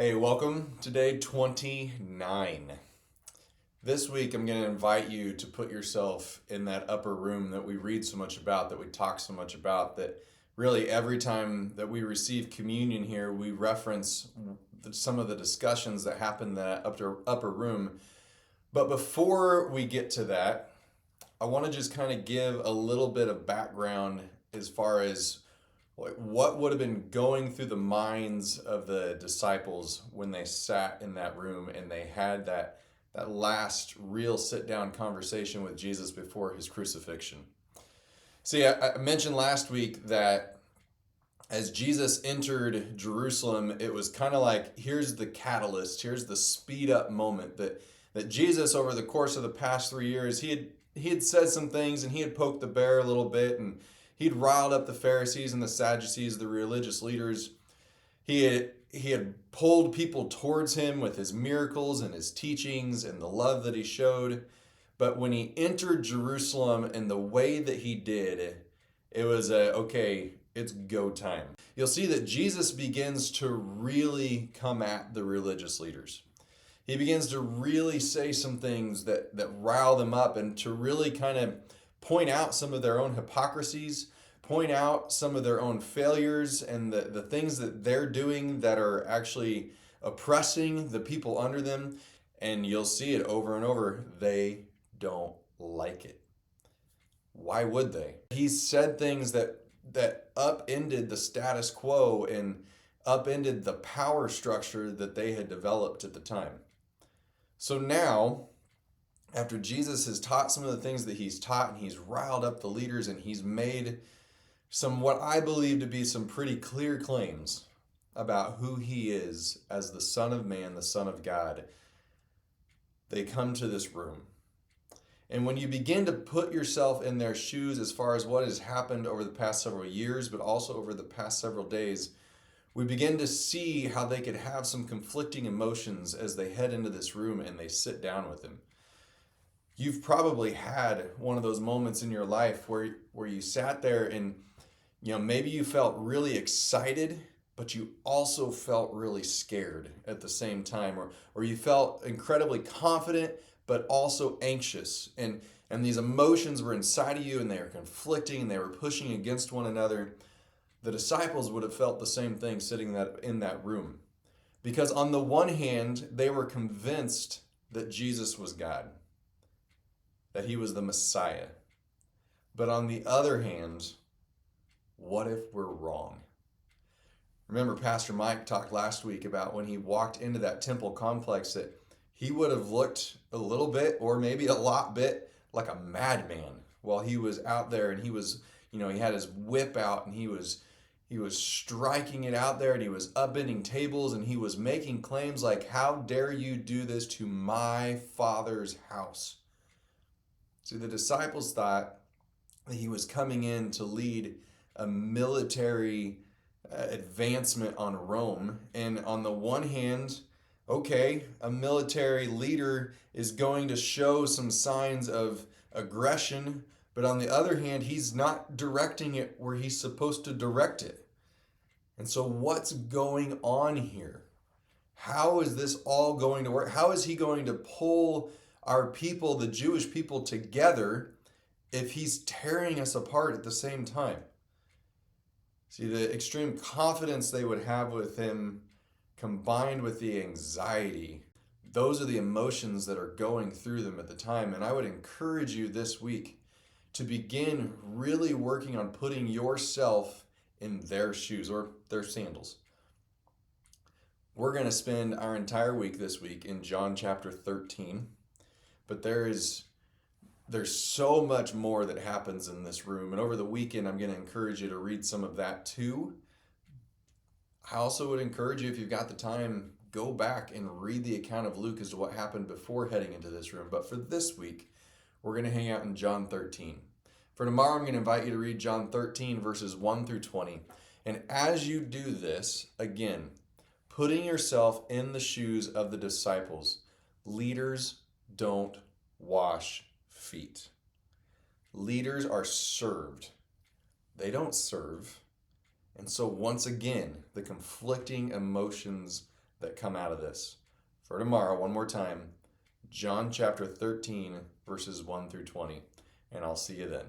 Hey, welcome to day 29. This week, I'm going to invite you to put yourself in that upper room that we read so much about, that we talk so much about, that really every time that we receive communion here, we reference some of the discussions that happen in that upper room. But before we get to that, I want to just kind of give a little bit of background as far as what would have been going through the minds of the disciples when they sat in that room and they had that last real sit down conversation with Jesus before his crucifixion. See, I mentioned last week that as Jesus entered Jerusalem, it was kind of like, here's the catalyst, here's the speed up moment that Jesus, over the course of the past 3 years, he had said some things and he had poked the bear a little bit, and he'd riled up the Pharisees and the Sadducees, the religious leaders. He had pulled people towards him with his miracles and his teachings and the love that he showed. But when he entered Jerusalem and the way that he did, it was okay, it's go time. You'll see that Jesus begins to really come at the religious leaders. He begins to really say some things that rile them up, and to really kind of point out some of their own hypocrisies, point out some of their own failures and the things that they're doing that are actually oppressing the people under them. And you'll see it over and over. They don't like it. Why would they? He said things that upended the status quo and upended the power structure that they had developed at the time. So now, after Jesus has taught some of the things that he's taught, and he's riled up the leaders, and he's made some, what I believe to be some pretty clear claims about who he is as the Son of Man, the Son of God, they come to this room. And when you begin to put yourself in their shoes as far as what has happened over the past several years, but also over the past several days, we begin to see how they could have some conflicting emotions as they head into this room and they sit down with him. You've probably had one of those moments in your life where you sat there and maybe you felt really excited, but you also felt really scared at the same time, or you felt incredibly confident but also anxious, and these emotions were inside of you and they were conflicting and they were pushing against one another. The disciples would have felt the same thing sitting in that room, because on the one hand, they were convinced that Jesus was God, that he was the Messiah. But on the other hand, what if we're wrong? Remember, Pastor Mike talked last week about when he walked into that temple complex that he would have looked a little bit, or maybe a lot bit, like a madman while he was out there, and he was, he had his whip out and he was striking it out there, and he was upending tables, and he was making claims like, how dare you do this to my Father's house? See, the disciples thought that he was coming in to lead a military advancement on Rome. And on the one hand, okay, a military leader is going to show some signs of aggression, but on the other hand, he's not directing it where he's supposed to direct it. And so what's going on here? How is this all going to work? How is he going to pull our people, the Jewish people, together if he's tearing us apart at the same time? See, the extreme confidence they would have with him combined with the anxiety, those are the emotions that are going through them at the time. And I would encourage you this week to begin really working on putting yourself in their shoes or their sandals. We're going to spend our entire week this week in John chapter 13, but there's so much more that happens in this room. And over the weekend, I'm going to encourage you to read some of that too. I also would encourage you, if you've got the time, go back and read the account of Luke as to what happened before heading into this room. But for this week, we're going to hang out in John 13. For tomorrow, I'm going to invite you to read John 13, verses 1 through 20. And as you do this, again, putting yourself in the shoes of the disciples, leaders don't wash feet. Leaders are served. They don't serve. And so once again, the conflicting emotions that come out of this. For tomorrow, one more time, John chapter 13, verses 1 through 20. And I'll see you then.